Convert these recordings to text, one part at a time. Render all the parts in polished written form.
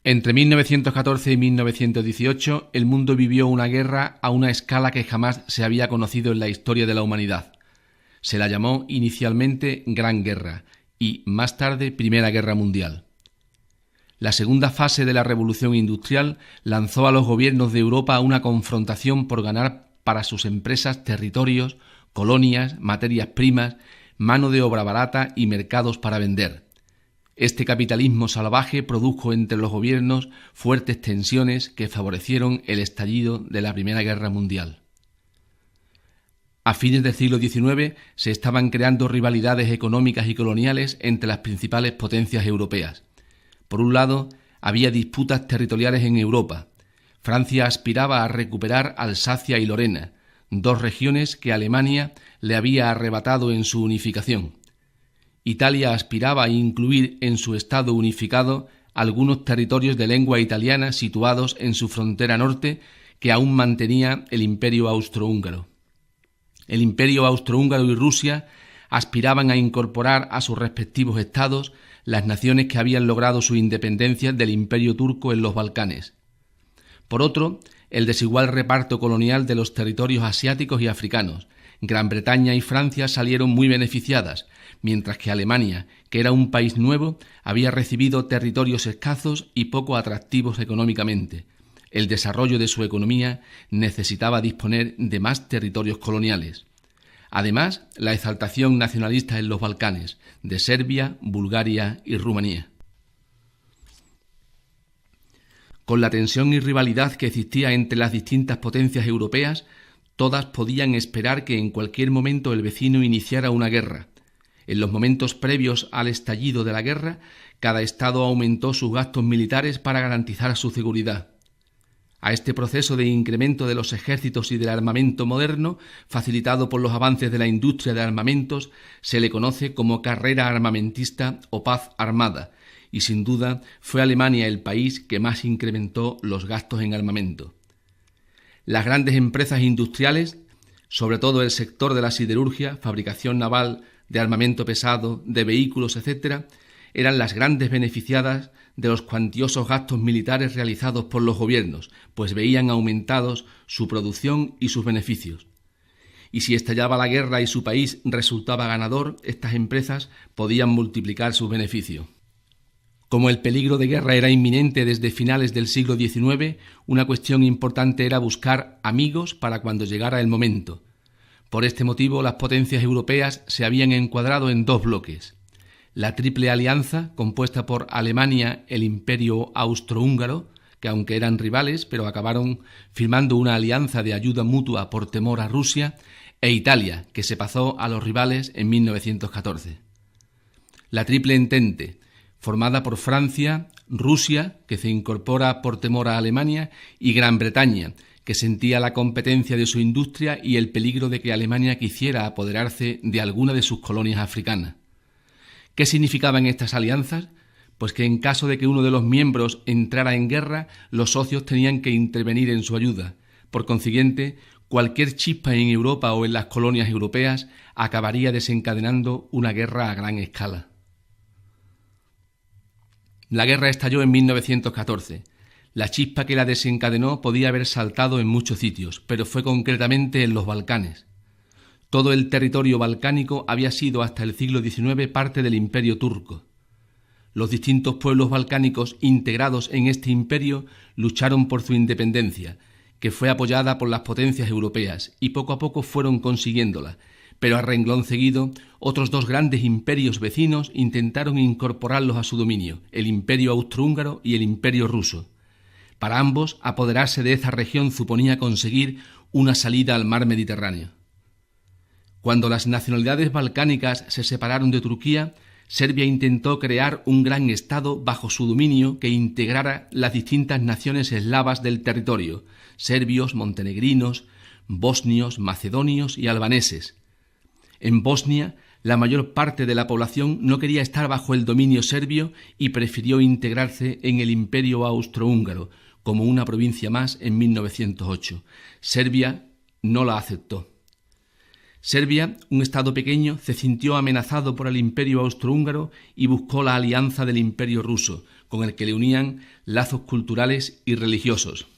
Entre 1914 y 1918, el mundo vivió una guerra a una escala que jamás se había conocido en la historia de la humanidad. Se la llamó inicialmente Gran Guerra y, más tarde, Primera Guerra Mundial. La segunda fase de la Revolución Industrial lanzó a los gobiernos de Europa a una confrontación por ganar para sus empresas territorios, colonias, materias primas, mano de obra barata y mercados para vender. Este capitalismo salvaje produjo entre los gobiernos fuertes tensiones que favorecieron el estallido de la Primera Guerra Mundial. A fines del siglo XIX se estaban creando rivalidades económicas y coloniales entre las principales potencias europeas. Por un lado, había disputas territoriales en Europa. Francia aspiraba a recuperar Alsacia y Lorena, dos regiones que Alemania le había arrebatado en su unificación. Italia aspiraba a incluir en su Estado unificado algunos territorios de lengua italiana situados en su frontera norte que aún mantenía el Imperio Austrohúngaro. El Imperio Austrohúngaro y Rusia aspiraban a incorporar a sus respectivos estados las naciones que habían logrado su independencia del Imperio turco en los Balcanes. Por otro, el desigual reparto colonial de los territorios asiáticos y africanos. Gran Bretaña y Francia salieron muy beneficiadas, mientras que Alemania, que era un país nuevo, había recibido territorios escasos y poco atractivos económicamente. El desarrollo de su economía necesitaba disponer de más territorios coloniales. Además, la exaltación nacionalista en los Balcanes, de Serbia, Bulgaria y Rumanía. Con la tensión y rivalidad que existía entre las distintas potencias europeas, todas podían esperar que en cualquier momento el vecino iniciara una guerra. En los momentos previos al estallido de la guerra, cada estado aumentó sus gastos militares para garantizar su seguridad. A este proceso de incremento de los ejércitos y del armamento moderno, facilitado por los avances de la industria de armamentos, se le conoce como carrera armamentista o paz armada, y sin duda fue Alemania el país que más incrementó los gastos en armamento. Las grandes empresas industriales, sobre todo el sector de la siderurgia, fabricación naval, de armamento pesado, de vehículos, etc., eran las grandes beneficiadas de los cuantiosos gastos militares realizados por los gobiernos, pues veían aumentados su producción y sus beneficios. Y si estallaba la guerra y su país resultaba ganador, estas empresas podían multiplicar sus beneficios. Como el peligro de guerra era inminente desde finales del siglo XIX, una cuestión importante era buscar amigos para cuando llegara el momento. Por este motivo, las potencias europeas se habían encuadrado en dos bloques. La Triple Alianza, compuesta por Alemania, el Imperio Austrohúngaro, que aunque eran rivales, pero acabaron firmando una alianza de ayuda mutua por temor a Rusia, e Italia, que se pasó a los rivales en 1914. La Triple Entente, formada por Francia, Rusia, que se incorpora por temor a Alemania, y Gran Bretaña, que sentía la competencia de su industria y el peligro de que Alemania quisiera apoderarse de alguna de sus colonias africanas. ¿Qué significaban estas alianzas? Pues que en caso de que uno de los miembros entrara en guerra, los socios tenían que intervenir en su ayuda. Por consiguiente, cualquier chispa en Europa o en las colonias europeas acabaría desencadenando una guerra a gran escala. La guerra estalló en 1914. La chispa que la desencadenó podía haber saltado en muchos sitios, pero fue concretamente en los Balcanes. Todo el territorio balcánico había sido hasta el siglo XIX parte del Imperio turco. Los distintos pueblos balcánicos integrados en este imperio lucharon por su independencia, que fue apoyada por las potencias europeas, y poco a poco fueron consiguiéndola, pero a renglón seguido, otros dos grandes imperios vecinos intentaron incorporarlos a su dominio, el Imperio Austrohúngaro y el Imperio ruso. Para ambos, apoderarse de esa región suponía conseguir una salida al mar Mediterráneo. Cuando las nacionalidades balcánicas se separaron de Turquía, Serbia intentó crear un gran estado bajo su dominio que integrara las distintas naciones eslavas del territorio, serbios, montenegrinos, bosnios, macedonios y albaneses. En Bosnia, la mayor parte de la población no quería estar bajo el dominio serbio y prefirió integrarse en el Imperio Austrohúngaro, como una provincia más en 1908. Serbia no la aceptó. Serbia, un estado pequeño, se sintió amenazado por el Imperio Austrohúngaro y buscó la alianza del Imperio ruso, con el que le unían lazos culturales y religiosos.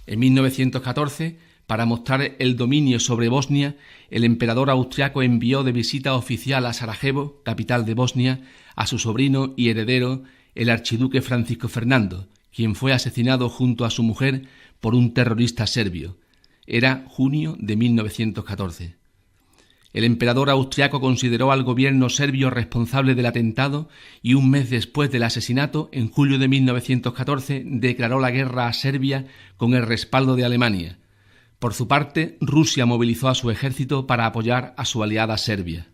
En 1914, para mostrar el dominio sobre Bosnia, el emperador austriaco envió de visita oficial a Sarajevo, capital de Bosnia, a su sobrino y heredero, el archiduque Francisco Fernando, quien fue asesinado junto a su mujer por un terrorista serbio. Era junio de 1914. El emperador austriaco consideró al gobierno serbio responsable del atentado y un mes después del asesinato, en julio de 1914, declaró la guerra a Serbia con el respaldo de Alemania. Por su parte, Rusia movilizó a su ejército para apoyar a su aliada Serbia.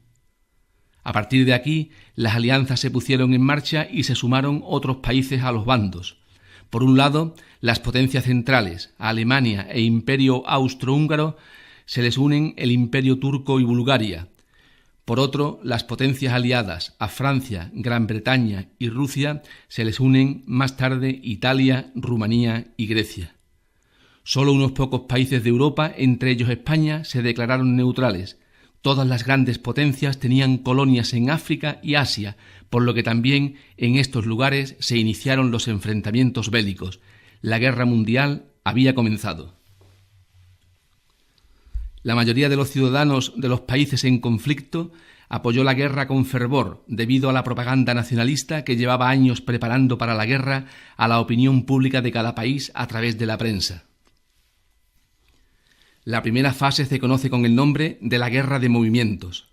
A partir de aquí, las alianzas se pusieron en marcha y se sumaron otros países a los bandos. Por un lado, las potencias centrales, Alemania e Imperio Austrohúngaro, se les unen el Imperio Turco y Bulgaria. Por otro, las potencias aliadas a Francia, Gran Bretaña y Rusia se les unen más tarde Italia, Rumanía y Grecia. Solo unos pocos países de Europa, entre ellos España, se declararon neutrales. Todas las grandes potencias tenían colonias en África y Asia, por lo que también en estos lugares se iniciaron los enfrentamientos bélicos. La guerra mundial había comenzado. La mayoría de los ciudadanos de los países en conflicto apoyó la guerra con fervor debido a la propaganda nacionalista que llevaba años preparando para la guerra a la opinión pública de cada país a través de la prensa. La primera fase se conoce con el nombre de la Guerra de Movimientos.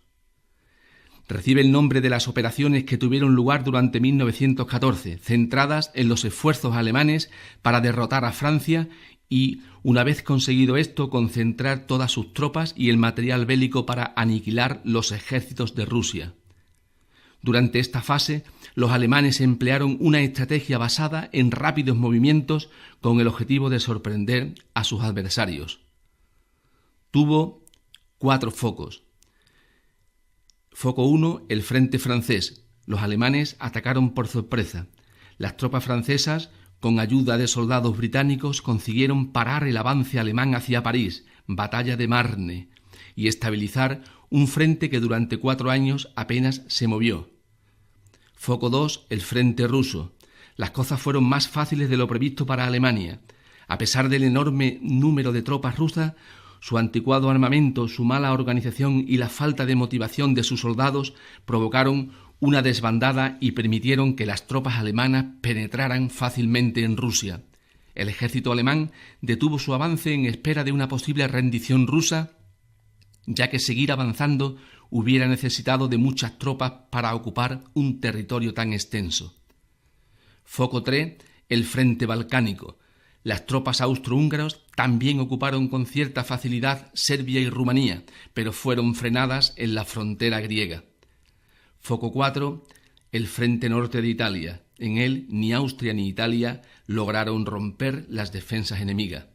Recibe el nombre de las operaciones que tuvieron lugar durante 1914, centradas en los esfuerzos alemanes para derrotar a Francia y, una vez conseguido esto, concentrar todas sus tropas y el material bélico para aniquilar los ejércitos de Rusia. Durante esta fase, los alemanes emplearon una estrategia basada en rápidos movimientos con el objetivo de sorprender a sus adversarios. Tuvo 4 focos. Foco 1, el frente francés. Los alemanes atacaron por sorpresa. Las tropas francesas, con ayuda de soldados británicos, consiguieron parar el avance alemán hacia París, batalla de Marne, y estabilizar un frente que durante 4 años apenas se movió. Foco 2, el frente ruso. Las cosas fueron más fáciles de lo previsto para Alemania. A pesar del enorme número de tropas rusas, su anticuado armamento, su mala organización y la falta de motivación de sus soldados provocaron una desbandada y permitieron que las tropas alemanas penetraran fácilmente en Rusia. El ejército alemán detuvo su avance en espera de una posible rendición rusa, ya que seguir avanzando hubiera necesitado de muchas tropas para ocupar un territorio tan extenso. Foco 3, el frente balcánico. Las tropas austrohúngaras también ocuparon con cierta facilidad Serbia y Rumanía, pero fueron frenadas en la frontera griega. Foco 4, el frente norte de Italia. En él ni Austria ni Italia lograron romper las defensas enemigas.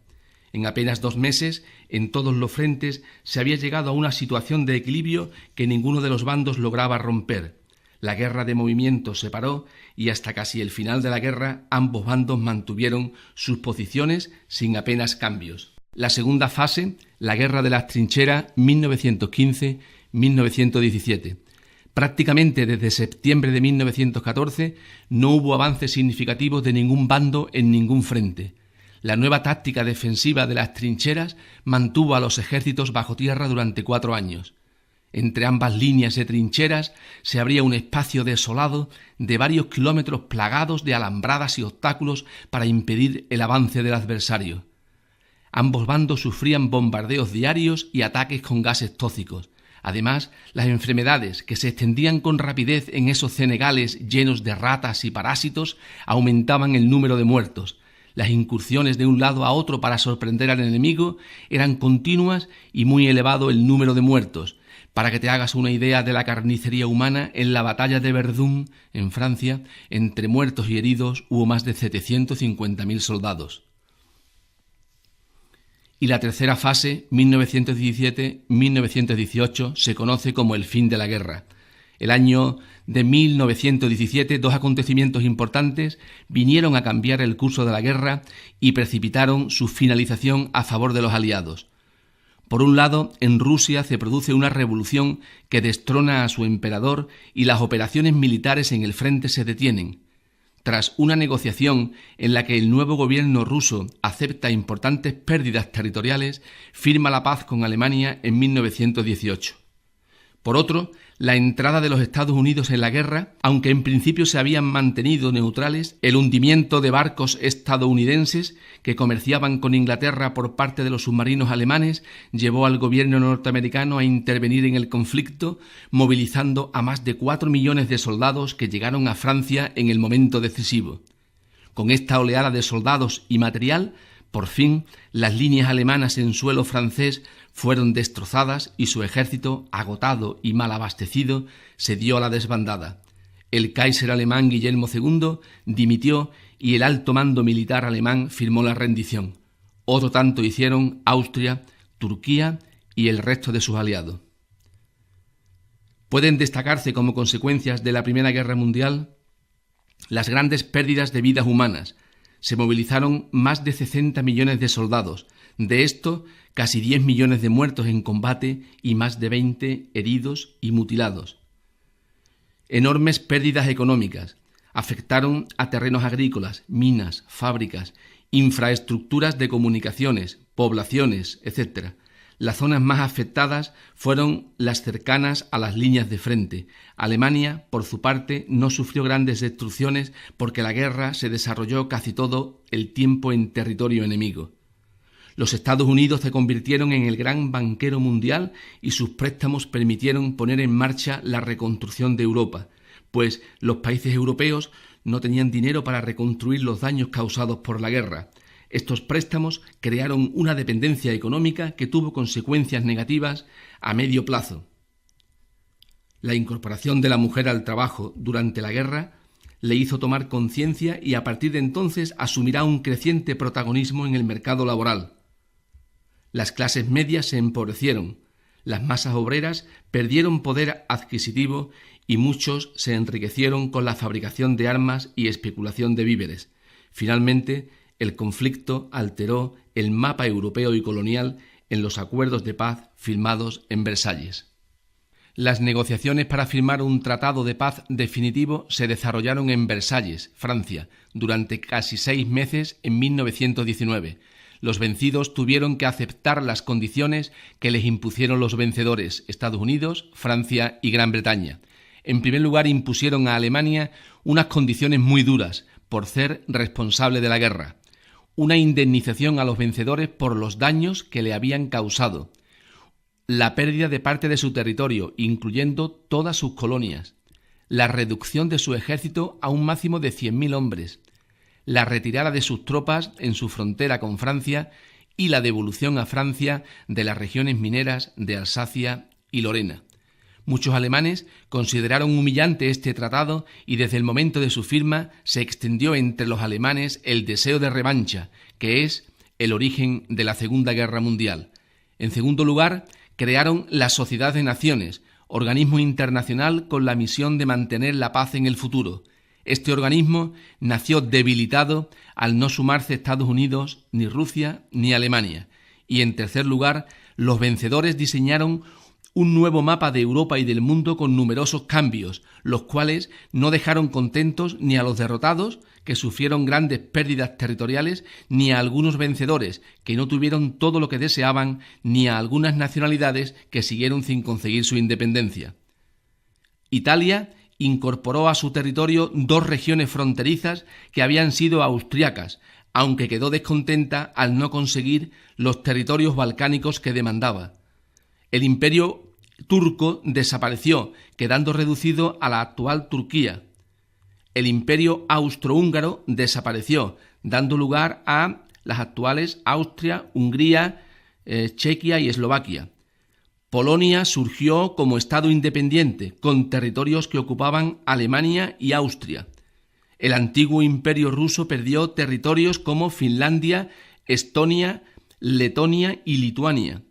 En apenas 2 meses, en todos los frentes se había llegado a una situación de equilibrio que ninguno de los bandos lograba romper. La guerra de movimientos se paró y hasta casi el final de la guerra ambos bandos mantuvieron sus posiciones sin apenas cambios. La segunda fase, la guerra de las trincheras 1915-1917. Prácticamente desde septiembre de 1914 no hubo avances significativos de ningún bando en ningún frente. La nueva táctica defensiva de las trincheras mantuvo a los ejércitos bajo tierra durante 4 años. Entre ambas líneas de trincheras se abría un espacio desolado de varios kilómetros plagados de alambradas y obstáculos para impedir el avance del adversario. Ambos bandos sufrían bombardeos diarios y ataques con gases tóxicos. Además, las enfermedades que se extendían con rapidez en esos cenegales llenos de ratas y parásitos aumentaban el número de muertos. Las incursiones de un lado a otro para sorprender al enemigo eran continuas y muy elevado el número de muertos. Para que te hagas una idea de la carnicería humana, en la batalla de Verdún, en Francia, entre muertos y heridos hubo más de 750.000 soldados. Y la tercera fase, 1917-1918, se conoce como el fin de la guerra. El año de 1917, 2 acontecimientos importantes vinieron a cambiar el curso de la guerra y precipitaron su finalización a favor de los aliados. Por un lado, en Rusia se produce una revolución que destrona a su emperador y las operaciones militares en el frente se detienen. tras una negociación en la que el nuevo gobierno ruso acepta importantes pérdidas territoriales, firma la paz con Alemania en 1918. Por otro, la entrada de los Estados Unidos en la guerra, aunque en principio se habían mantenido neutrales, el hundimiento de barcos estadounidenses que comerciaban con Inglaterra por parte de los submarinos alemanes, llevó al gobierno norteamericano a intervenir en el conflicto, movilizando a más de 4 millones de soldados que llegaron a Francia en el momento decisivo. Con esta oleada de soldados y material, por fin, las líneas alemanas en suelo francés fueron destrozadas y su ejército, agotado y mal abastecido, se dio a la desbandada. El Kaiser alemán Guillermo II dimitió y el alto mando militar alemán firmó la rendición. Otro tanto hicieron Austria, Turquía y el resto de sus aliados. Pueden destacarse como consecuencias de la Primera Guerra Mundial las grandes pérdidas de vidas humanas. Se movilizaron más de 60 millones de soldados. De esto, casi 10 millones de muertos en combate y más de 20 heridos y mutilados. Enormes pérdidas económicas. Afectaron a terrenos agrícolas, minas, fábricas, infraestructuras de comunicaciones, poblaciones, etc. Las zonas más afectadas fueron las cercanas a las líneas de frente. Alemania, por su parte, no sufrió grandes destrucciones porque la guerra se desarrolló casi todo el tiempo en territorio enemigo. Los Estados Unidos se convirtieron en el gran banquero mundial y sus préstamos permitieron poner en marcha la reconstrucción de Europa, pues los países europeos no tenían dinero para reconstruir los daños causados por la guerra. Estos préstamos crearon una dependencia económica que tuvo consecuencias negativas a medio plazo. La incorporación de la mujer al trabajo durante la guerra le hizo tomar conciencia y a partir de entonces asumirá un creciente protagonismo en el mercado laboral. Las clases medias se empobrecieron, las masas obreras perdieron poder adquisitivo y muchos se enriquecieron con la fabricación de armas y especulación de víveres. Finalmente, el conflicto alteró el mapa europeo y colonial en los acuerdos de paz firmados en Versalles. Las negociaciones para firmar un tratado de paz definitivo se desarrollaron en Versalles, Francia, durante casi 6 meses en 1919. Los vencidos tuvieron que aceptar las condiciones que les impusieron los vencedores, Estados Unidos, Francia y Gran Bretaña. En primer lugar, impusieron a Alemania unas condiciones muy duras por ser responsable de la guerra. Una indemnización a los vencedores por los daños que le habían causado, la pérdida de parte de su territorio, incluyendo todas sus colonias, la reducción de su ejército a un máximo de 100.000 hombres, la retirada de sus tropas en su frontera con Francia y la devolución a Francia de las regiones mineras de Alsacia y Lorena. Muchos alemanes consideraron humillante este tratado y desde el momento de su firma se extendió entre los alemanes el deseo de revancha, que es el origen de la Segunda Guerra Mundial. En segundo lugar, crearon la Sociedad de Naciones, organismo internacional con la misión de mantener la paz en el futuro. Este organismo nació debilitado al no sumarse Estados Unidos, ni Rusia, ni Alemania. Y en tercer lugar, los vencedores diseñaron un nuevo mapa de Europa y del mundo con numerosos cambios, los cuales no dejaron contentos ni a los derrotados, que sufrieron grandes pérdidas territoriales, ni a algunos vencedores, que no tuvieron todo lo que deseaban, ni a algunas nacionalidades que siguieron sin conseguir su independencia. Italia incorporó a su territorio 2 regiones fronterizas que habían sido austriacas, aunque quedó descontenta al no conseguir los territorios balcánicos que demandaba. El imperio turco desapareció, quedando reducido a la actual Turquía. El imperio austrohúngaro desapareció, dando lugar a las actuales Austria, Hungría, Chequia y Eslovaquia. Polonia surgió como Estado independiente, con territorios que ocupaban Alemania y Austria. El antiguo imperio ruso perdió territorios como Finlandia, Estonia, Letonia y Lituania.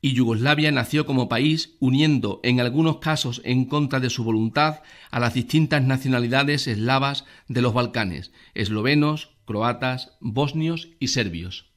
Y Yugoslavia nació como país, uniendo, en algunos casos en contra de su voluntad, a las distintas nacionalidades eslavas de los Balcanes, eslovenos, croatas, bosnios y serbios.